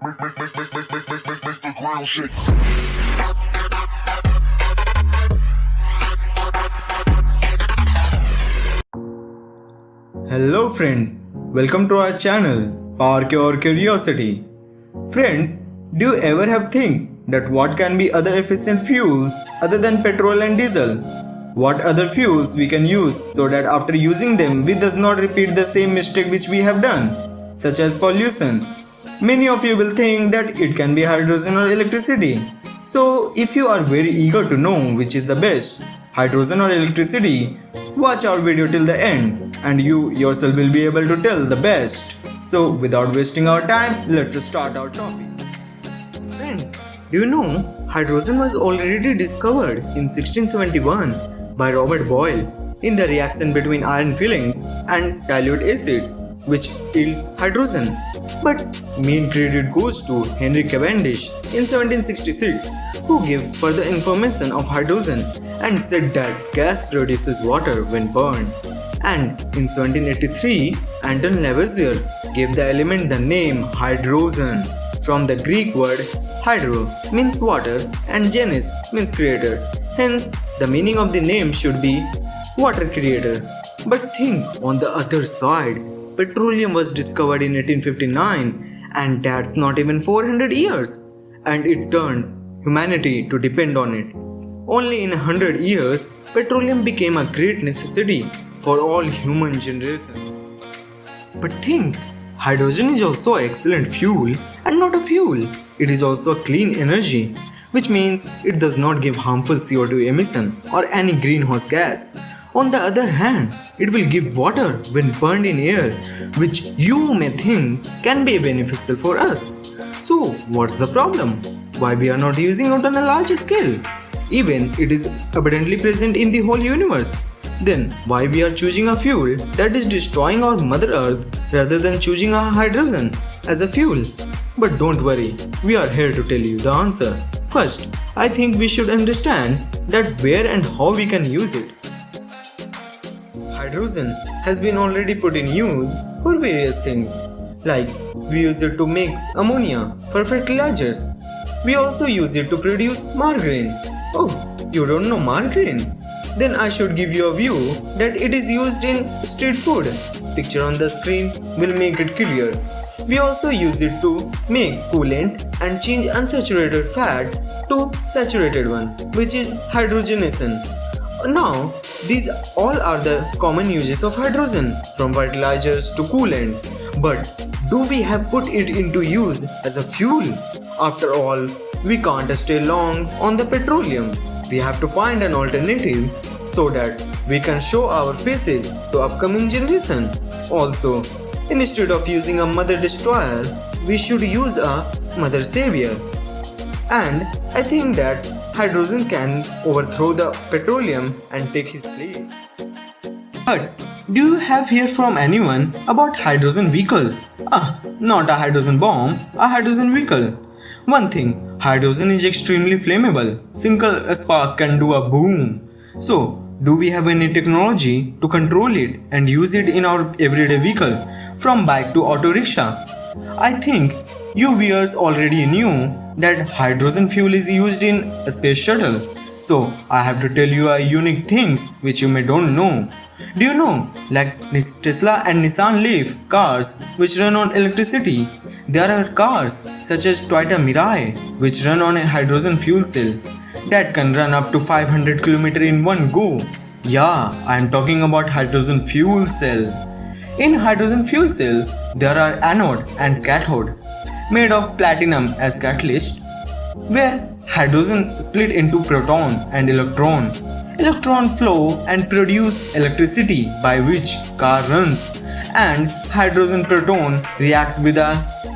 Make the ground shake. Hello friends, welcome to our channel Spark Your Curiosity. Friends, do you ever have think that what can be other efficient fuels other than petrol and diesel? What other fuels we can use so that after using them we does not repeat the same mistake which we have done, such as pollution. Many of you will think that it can be hydrogen or electricity. So if you are very eager to know which is the best, hydrogen or electricity, watch our video till the end and you yourself will be able to tell the best. So without wasting our time, let's start our topic. Friends, do you know hydrogen was already discovered in 1671 by Robert Boyle in the reaction between iron fillings and dilute acids which yield hydrogen. But main credit goes to Henry Cavendish in 1766 who gave further information of hydrogen and said that gas produces water when burned. And in 1783, Anton Lavoisier gave the element the name hydrogen from the Greek word hydro means water and genes means creator. Hence, the meaning of the name should be water creator. But think on the other side, petroleum was discovered in 1859 and that's not even 400 years. And it turned humanity to depend on it. Only in 100 years, petroleum became a great necessity for all human generation. But think, hydrogen is also an excellent fuel and not a fuel. It is also a clean energy, which means it does not give harmful CO2 emission or any greenhouse gas. On the other hand, it will give water when burned in air, which you may think can be beneficial for us. So, what's the problem? Why we are not using it on a large scale? Even it is abundantly present in the whole universe. Then why we are choosing a fuel that is destroying our mother earth rather than choosing a hydrogen as a fuel? But don't worry, we are here to tell you the answer. First, I think we should understand that where and how we can use it. Hydrogen has been already put in use for various things. Like we use it to make ammonia for fertilizers. We also use it to produce margarine. Oh, you don't know margarine? Then I should give you a view that it is used in street food. Picture on the screen will make it clear. We also use it to make coolant and change unsaturated fat to saturated one, which is hydrogenation. Now, these all are the common uses of hydrogen, from fertilizers to coolant. But do we have put it into use as a fuel? After all, we can't stay long on the petroleum. We have to find an alternative so that we can show our faces to upcoming generation. Also, instead of using a mother destroyer, we should use a mother savior. And I think that hydrogen can overthrow the petroleum and take his place. But do you have heard from anyone about hydrogen vehicle? Not a hydrogen bomb, a hydrogen vehicle. One thing, hydrogen is extremely flammable. Single spark can do a boom. So, do we have any technology to control it and use it in our everyday vehicle, from bike to auto rickshaw? I think you viewers already knew that hydrogen fuel is used in a space shuttle. So, I have to tell you a unique things which you may don't know. Do you know, like Tesla and Nissan Leaf cars which run on electricity? There are cars such as Toyota Mirai which run on a hydrogen fuel cell that can run up to 500 km in one go. Yeah, I am talking about hydrogen fuel cell. In hydrogen fuel cell, there are anode and cathode made of platinum as catalyst, where hydrogen split into proton and electron. Electron flow and produce electricity by which car runs, and hydrogen proton react with the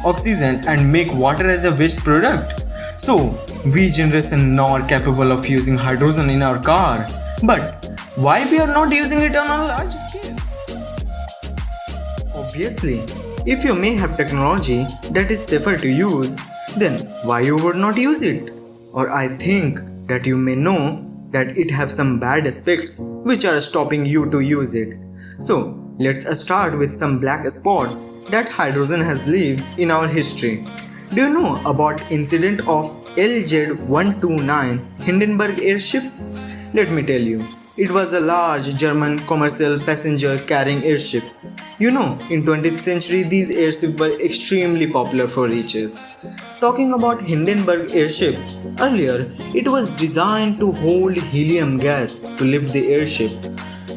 oxygen and make water as a waste product. So, we generation now are capable of using hydrogen in our car. But why we are not using it on a large scale? Obviously, if you may have technology that is safer to use, then why you would not use it? Or I think that you may know that it has some bad aspects which are stopping you to use it. So let's start with some black spots that hydrogen has left in our history. Do you know about incident of LZ-129 Hindenburg airship? Let me tell you. It was a large German commercial passenger carrying airship. You know, in 20th century these airships were extremely popular for riches. Talking about Hindenburg airship, earlier it was designed to hold helium gas to lift the airship.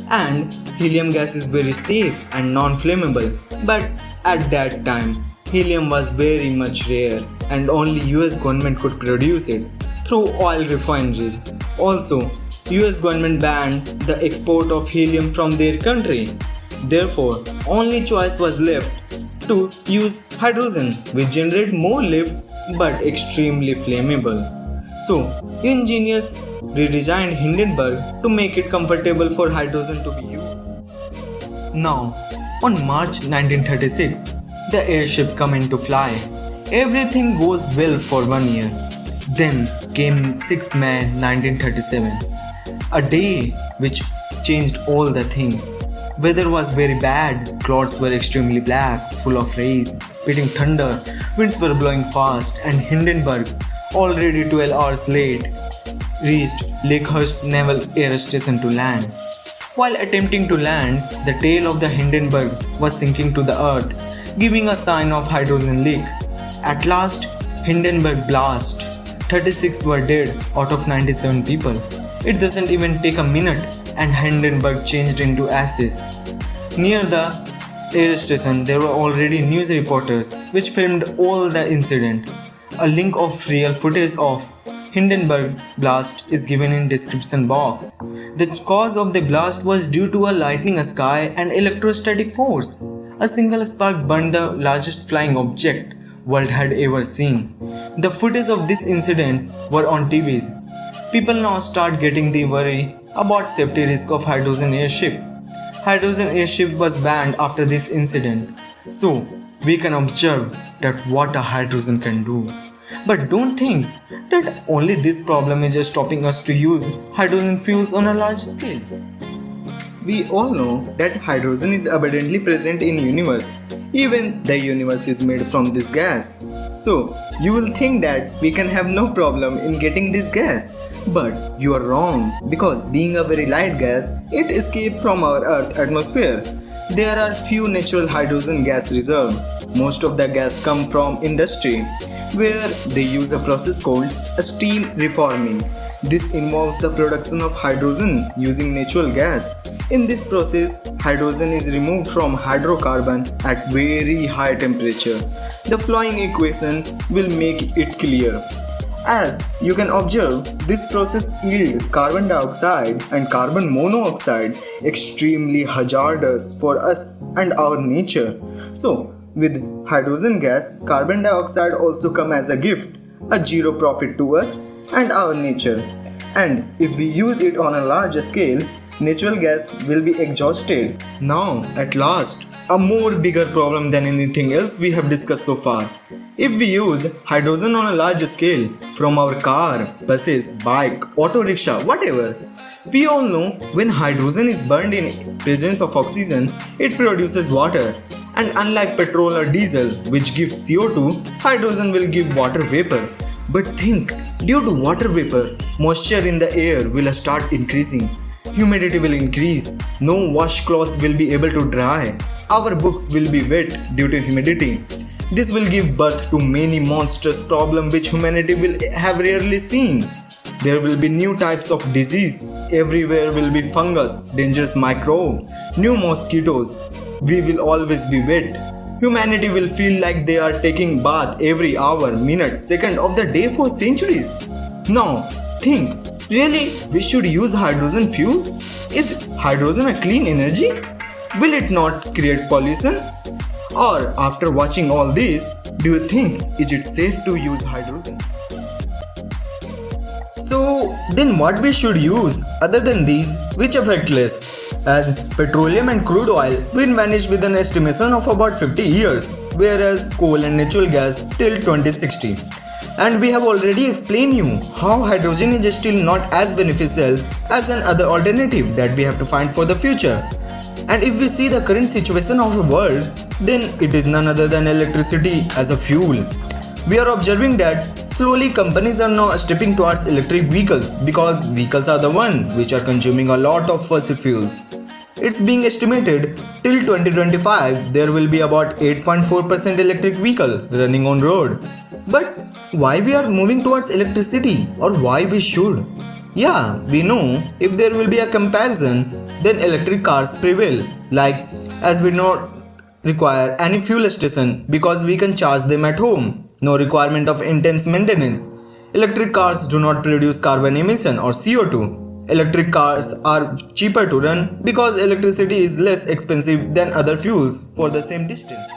And helium gas is very safe and non-flammable, but at that time helium was very much rare and only US government could produce it through oil refineries. Also, US government banned the export of helium from their country. Therefore, only choice was left to use hydrogen, which generate more lift but extremely flammable. So, engineers redesigned Hindenburg to make it comfortable for hydrogen to be used. Now, on March 1936, the airship come into fly. Everything goes well for 1 year. Then came 6th May 1937, a day which changed all the thing. Weather was very bad, clouds were extremely black, full of rays, spitting thunder, winds were blowing fast, and Hindenburg, already 12 hours late, reached Lakehurst Naval Air Station to land. While attempting to land, the tail of the Hindenburg was sinking to the earth, giving a sign of hydrogen leak. At last, Hindenburg blast. 36 were dead out of 97 people. It doesn't even take a minute and Hindenburg changed into ashes. Near the air station, there were already news reporters which filmed all the incident. A link of real footage of Hindenburg blast is given in description box. The cause of the blast was due to a lightning sky and electrostatic force. A single spark burned the largest flying object world had ever seen. The footage of this incident were on TVs. People now start getting the worry about safety risk of hydrogen airship. Hydrogen airship was banned after this incident. So we can observe that what a hydrogen can do. But don't think that only this problem is just stopping us to use hydrogen fuels on a large scale. We all know that hydrogen is abundantly present in universe. Even the universe is made from this gas. So you will think that we can have no problem in getting this gas. But you are wrong, because being a very light gas, it escapes from our Earth atmosphere. There are few natural hydrogen gas reserves. Most of the gas come from industry, where they use a process called a steam reforming. This involves the production of hydrogen using natural gas. In this process, hydrogen is removed from hydrocarbon at very high temperature. The following equation will make it clear. As you can observe, this process yields carbon dioxide and carbon monoxide, extremely hazardous for us and our nature. So, with hydrogen gas, carbon dioxide also come as a gift, a zero profit to us and our nature. And if we use it on a large scale, natural gas will be exhausted. Now, at last, a more bigger problem than anything else we have discussed so far. If we use hydrogen on a large scale from our car, buses, bike, auto rickshaw, whatever, we all know when hydrogen is burned in presence of oxygen, it produces water. And unlike petrol or diesel, which gives CO2, hydrogen will give water vapor. But think, due to water vapor, moisture in the air will start increasing. Humidity will increase. No washcloth will be able to dry. Our books will be wet due to humidity. This will give birth to many monstrous problems which humanity will have rarely seen. There will be new types of disease. Everywhere will be fungus, dangerous microbes, new mosquitoes. We will always be wet. Humanity will feel like they are taking bath every hour, minute, second of the day for centuries. Now, think, really we should use hydrogen fuels? Is hydrogen a clean energy? Will it not create pollution? Or after watching all this, do you think is it safe to use hydrogen? So then what we should use other than these which affect less? As petroleum and crude oil will vanish with an estimation of about 50 years, whereas coal and natural gas till 2060. And we have already explained you how hydrogen is still not as beneficial as an other alternative that we have to find for the future. And if we see the current situation of the world, then it is none other than electricity as a fuel. We are observing that slowly companies are now stepping towards electric vehicles because vehicles are the one which are consuming a lot of fossil fuels. It's being estimated till 2025 there will be about 8.4% electric vehicle running on road. But why we are moving towards electricity or why we should? Yeah, we know if there will be a comparison then electric cars prevail, like as we not require any fuel station because we can charge them at home. No requirement of intense maintenance. Electric cars do not produce carbon emission or CO2. Electric cars are cheaper to run because electricity is less expensive than other fuels for the same distance.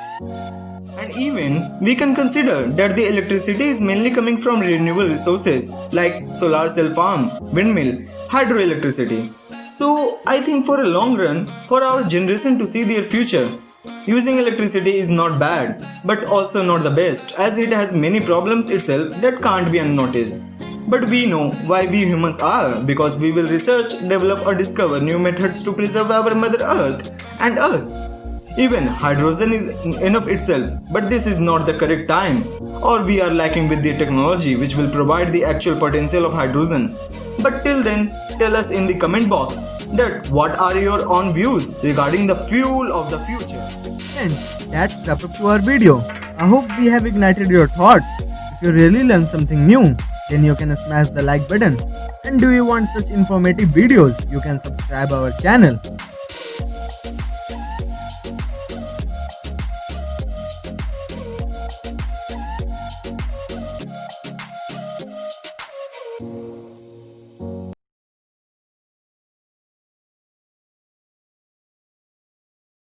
And even we can consider that the electricity is mainly coming from renewable resources like solar cell farm, windmill, hydroelectricity. So I think for a long run, for our generation to see their future, using electricity is not bad, but also not the best as it has many problems itself that can't be unnoticed. But we know why we humans are because we will research, develop or discover new methods to preserve our mother earth and us. Even hydrogen is enough itself, but this is not the correct time or we are lacking with the technology which will provide the actual potential of hydrogen. But till then, tell us in the comment box that what are your own views regarding the fuel of the future. And that's wrap up to our video. I hope we have ignited your thoughts. If you really learned something new, then you can smash the like button. And do you want such informative videos, you can subscribe our channel.